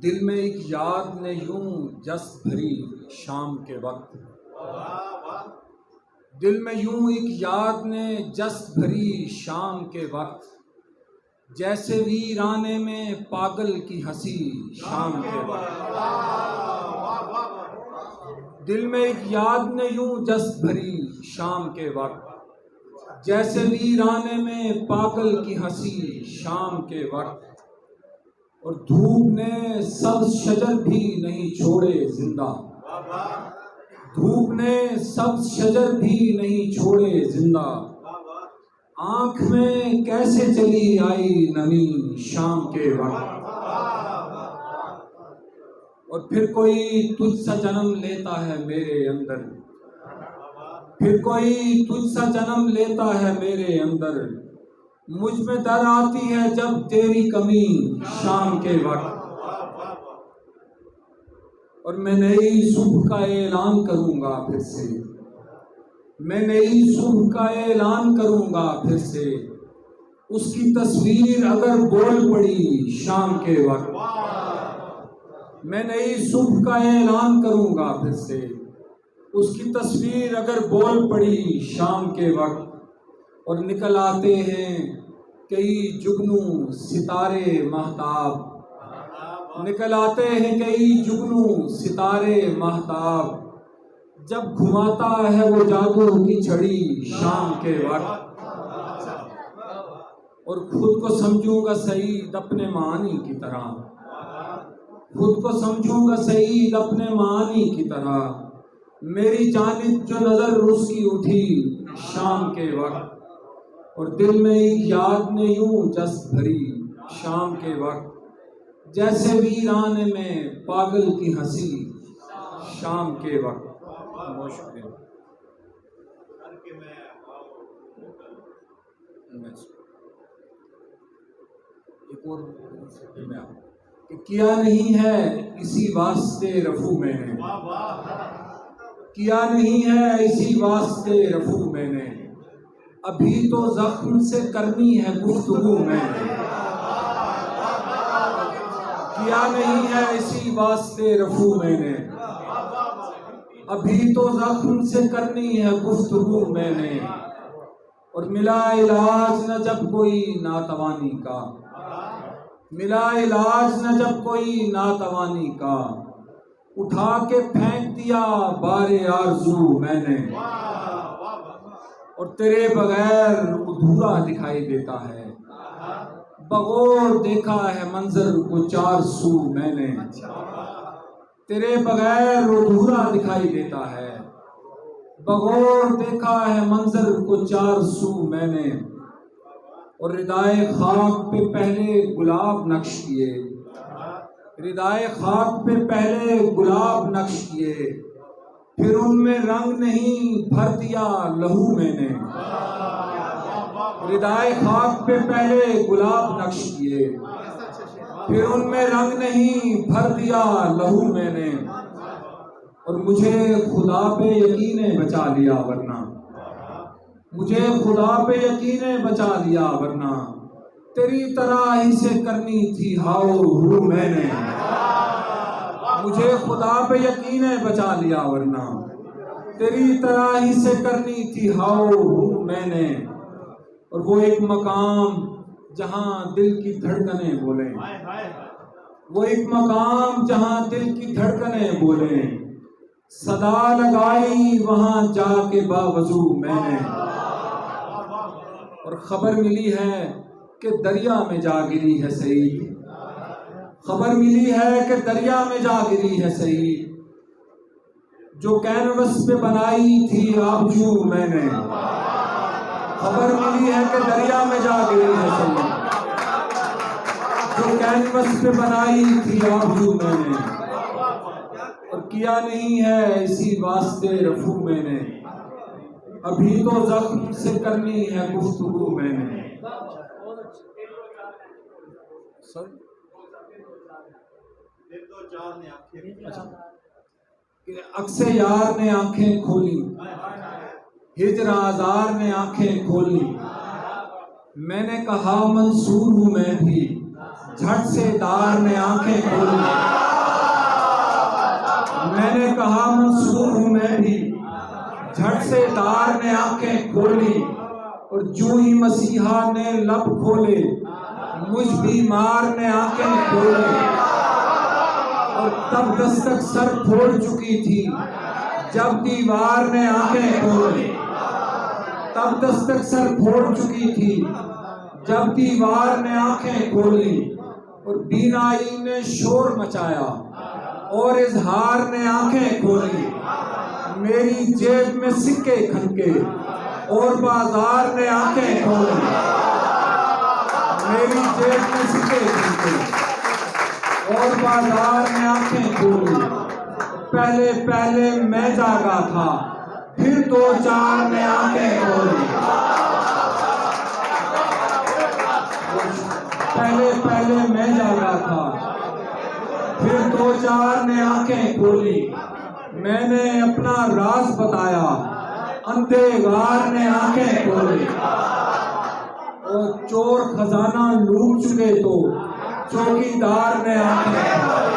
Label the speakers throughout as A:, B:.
A: دل میں ایک یاد نے یوں جس بھری شام کے وقت، دل میں یوں ایک یاد نے جس بھری شام کے وقت، جیسے ویرانے میں پاگل کی ہنسی شام کے وقت۔ دل میں ایک یاد نے یوں جس بھری شام کے وقت، جیسے ویرانے میں پاگل کی ہنسی شام کے وقت، اور دھوپ نے سبز شجر بھی نہیں چھوڑے زندہ، دھوپ نے سبز شجر بھی نہیں چھوڑے زندہ، آنکھ میں کیسے چلی آئی نمی شام کے وقت۔ اور پھر کوئی تجھ سا جنم لیتا ہے میرے اندر، پھر کوئی تجھ سا جنم لیتا ہے میرے اندر، مجھ میں در آتی ہے جب تیری کمی شام کے وقت۔ اور میں نئی صبح کا اعلان کروں گا پھر سے، میں نئی صبح کا اعلان کروں گا پھر سے، اس کی تصویر اگر بول پڑی شام کے وقت۔ میں نئی صبح کا اعلان کروں گا پھر سے، اس کی تصویر اگر بول پڑی شام کے وقت، اور نکل آتے ہیں کئی جگنوں ستارے ماہتاب، نکل آتے ہیں کئی جگنوں ستارے ماہتاب، جب گھماتا ہے وہ جادو کی چھڑی شام کے وقت۔ اور خود کو سمجھوں گا سعید اپنے معنی کی طرح، خود کو سمجھوں گا سعید اپنے معنی کی طرح، میری جانب جو نظر اس کی اٹھی شام کے وقت، اور دل میں ایک یاد نے یوں جس بھری شام کے وقت، جیسے ویرانے میں پاگل کی ہنسی شام کے وقت۔ بہت شکریہ۔ ایک اور کہ کیا نہیں ہے اسی واسطے رفو میں نے، کیا نہیں ہے اسی واسطے رفو میں نے، ابھی تو زخم سے کرنی ہے گفتگو میں نے، کیا نہیں ہے اسی واسطے رفو میں نے، ابھی تو زخم سے کرنی ہے گفتگو میں نے، اور ملا علاج نہ جب کوئی ناتوانی کا، ملا علاج نہ جب کوئی ناتوانی کا، اٹھا کے پھینک دیا بار آرزو میں نے، اور تیرے بغیر ادھورا دکھائی دیتا ہے، بغور دیکھا ہے منظر کو چار سو میں نے، تیرے بغیر ادھورا دکھائی دیتا ہے، بغور دیکھا ہے منظر کو چار سو میں نے، اور ردائے خاک پہ پہلے گلاب نقش کیے، ردائے خاک پہ پہلے گلاب نقش کیے، پھر ان میں رنگ نہیں بھر دیا لہو میں نے، ردائے خاک پہ پہلے گلاب نقش کیے، پھر ان میں رنگ نہیں بھر دیا لہو میں نے، اور مجھے خدا پہ یقین بچا لیا ورنہ، مجھے خدا پہ یقین بچا لیا ورنہ، تیری طرح ہی سے کرنی تھی ہاؤ ہو میں نے، مجھے خدا پہ یقین بچا لیا ورنہ، تیری طرح ہی سے کرنی تھی ہاؤ ہو میں نے، اور وہ ایک مقام جہاں دل کی دھڑکنیں بولیں، وہ ایک مقام جہاں دل کی دھڑکنیں بولیں، صدا لگائی وہاں جا کے باوضو میں نے، اور خبر ملی ہے کہ دریا میں جا گری ہے سعید، خبر ملی ہے کہ دریا میں جا گری ہے سعید، جو کینوس پہ بنائی تھی آبجو میں نے، خبر ملی ہے کہ دریا میں جا گری ہے سعید، جو کینوس پہ بنائی تھی آبجو میں نے، اور کیا نہیں ہے اسی واسطے رفو میں نے، ابھی تو زخم سے کرنی ہے گفتگو میں نے۔ عکس یار نے آنکھیں کھولی، ہجر آزار نے آنکھیں کھولی، میں نے کہا منصور ہوں میں بھی، جھٹ سے دار نے آنکھیں کھولی۔ میں نے کہا منصور ہوں میں بھی، جھٹ سے دار نے آنکھیں کھولی، اور جو ہی مسیحا نے لب کھولے مجھ بیمار نے آنکھیں کھولی۔ اور تب دستک سر پھوڑ چکی تھی جب دیوار نے آنکھیں کھولی، تب دستک سر پھوڑ چکی تھی جب دیوار نے آنکھیں کھولی، اور بینائی نے شور مچایا اور اظہار نے آنکھیں کھولی۔ میری جیب میں سکے کھنکے اور بازار نے آنکھیں کھولی، میری جیب میں سکے کھنکے اور بازار نے آنکھیں کھولی۔ پہلے پہلے میں جاگا تھا، پھر دو چار نے آنکھیں کھولی۔ پہلے پہلے میں جاگا تھا، پھر دو چار نے آنکھیں کھولی۔ میں نے اپنا راز بتایا، اندھے غار نے آنکھیں کھولی۔ اور چور خزانہ لوٹ چکے تو چوکیدار نے آنکھیں کھولی۔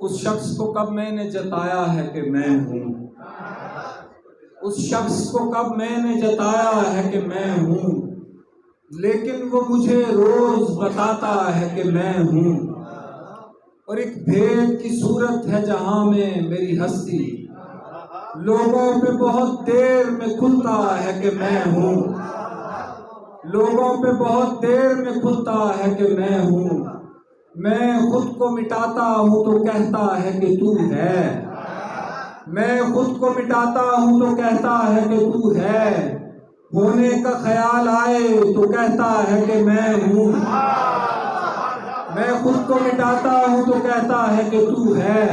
A: اس شخص کو کب میں نے جتایا ہے کہ میں ہوں، اس شخص کو کب میں نے جتایا ہے کہ میں ہوں، لیکن وہ مجھے روز بتاتا ہے کہ میں ہوں۔ اور ایک بھید کی صورت ہے جہاں میں میری ہستی لوگوں پہ بہت دیر میں کھلتا ہے کہ میں ہوں، لوگوں پہ بہت دیر میں کھلتا ہے کہ میں ہوں۔ میں خود کو مٹاتا ہوں تو کہتا ہے کہ تو ہے، میں خود کو مٹاتا ہوں تو کہتا ہے کہ تو ہے، ہونے کا خیال آئے تو کہتا ہے کہ میں ہوں۔ میں خود کو مٹاتا ہوں تو کہتا ہے کہ تو ہے،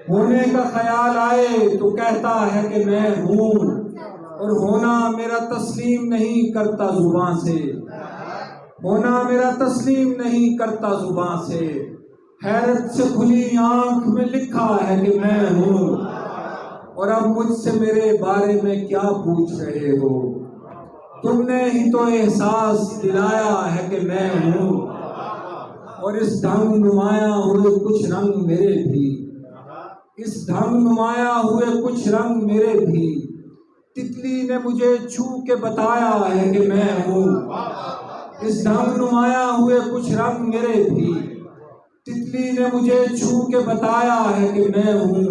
A: ہونے کا خیال آئے تو کہتا ہے کہ میں ہوں۔ اور ہونا میرا تسلیم نہیں کرتا زبان سے، ہونا میرا تسلیم نہیں کرتا زبان سے، حیرت سے کھلی آنکھ میں لکھا ہے کہ میں ہوں۔ اور اب مجھ سے میرے بارے میں کیا پوچھ رہے ہو، تم نے ہی تو احساس دلایا ہے کہ میں ہوں۔ اور اس ڈھنگ نمایاں ہوئے کچھ رنگ میرے بھی، اس ڈھنگ نمایاں ہوئے کچھ رنگ میرے بھی، تتلی نے مجھے چھو کے بتایا ہے کہ میں ہوں۔ اس ڈھنگ نمایاں ہوئے کچھ رنگ میرے بھی، تتلی نے مجھے چھو کے بتایا ہے کہ میں ہوں۔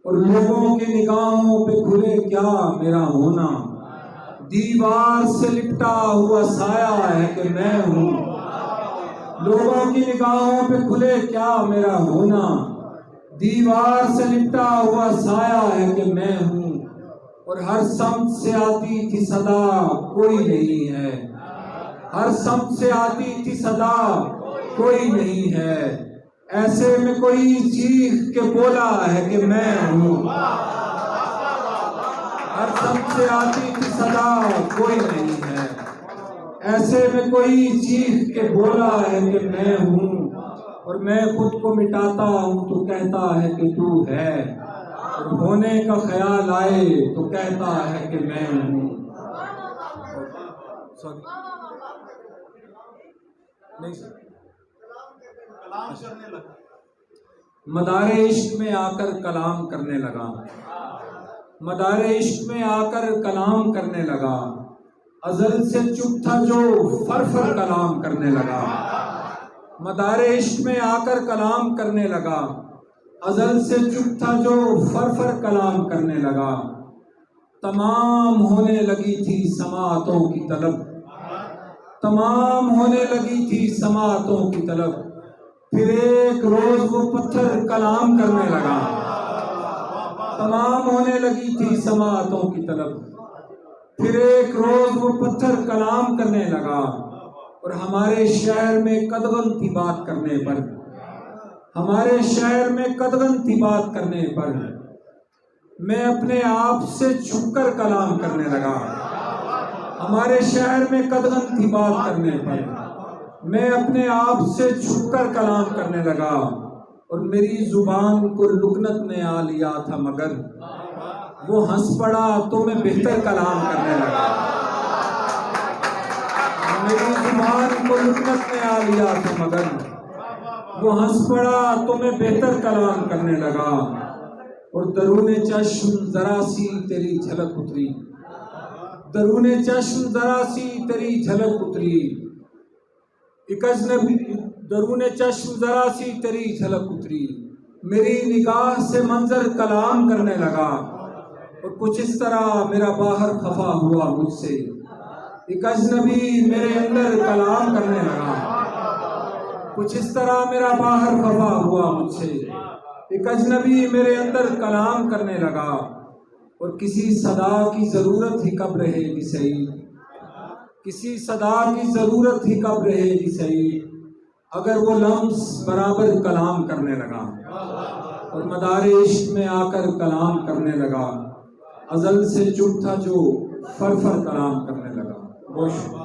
A: اور لوگوں کی نگاہوں پہ کھلے کیا میرا ہونا، دیوار سے لپٹا ہوا سایہ ہے کہ میں ہوں۔ لوگوں کی نگاہوں پہ کھلے کیا میرا ہونا، دیوار سے لپٹا ہوا سایہ ہے کہ میں ہوں۔ اور ہر سمت سے آتی تھی صدا کوئی نہیں ہے، ہر سمت سے آتی تھی صدا کوئی نہیں ہے، ایسے میں کوئی چیخ کے بولا ہے کہ میں ہوں۔ ہر سمت سے آتی تھی صدا کوئی نہیں ہے، ایسے میں کوئی چیخ کے بولا ہے کہ میں ہوں۔ اور میں خود کو مٹاتا ہوں تو کہتا ہے کہ تو ہے، اور ہونے کا خیال آئے تو کہتا ہے کہ میں ہوں۔ مدار عشق میں آ کر کلام کرنے لگا، مدار عشق میں آ کر کلام کرنے لگا، ازل سے چپ تھا جو فر فر کلام کرنے لگا۔ مدار عشق میں آ کر کلام کرنے لگا، ازل سے چپ تھا جو فر فر کلام کرنے لگا۔ تمام ہونے لگی تھی سماعتوں کی طلب، تمام ہونے لگی تھی سماعتوں کی طلب، پھر ایک روز وہ پتھر کلام کرنے لگا۔ تمام ہونے لگی تھی سماعتوں کی طلب، پھر ایک روز وہ پتھر کلام کرنے لگا۔ اور ہمارے شہر میں قدغن تھی بات کرنے پر، ہمارے شہر میں قدغن تھی بات کرنے پر، میں اپنے آپ سے چھپ کر کلام کرنے لگا۔ ہمارے شہر میں قدغن تھی بات کرنے پر، میں اپنے آپ سے چھپ کر کلام کرنے لگا اور میری زبان کو لکنت نے آ لیا تھا، مگر وہ ہنس پڑا تو میں بہتر کلام کرنے لگا۔ میری زبان کو لکنت نے آ لیا تھا، مگر وہ ہنس پڑا تو میں بہتر کلام کرنے لگا، اور درون چشم ذرا سی تیری جھلک اتری، درون چشم ذرا سی تیری جھلک اتری، ایک اجنبی درون چشم ذرا سی تیری جھلک اتری، میری نگاہ سے منظر کلام کرنے لگا، اور کچھ اس طرح میرا باہر خفا ہوا مجھ سے، ایک اجنبی میرے اندر کلام کرنے لگا، کچھ اس طرح میرا باہر خفا ہوا مجھ سے، ایک اجنبی میرے اندر کلام کرنے لگا، اور کسی صدا کی ضرورت ہی کب رہے گی سعید، کسی صدا کی ضرورت ہی کب رہے گی سعید، اگر وہ لمس برابر کلام کرنے لگا، اور مدار عشق میں آ کر کلام کرنے لگا، ازل سے چپ تھا جو فر فر کلام کرنے لگا۔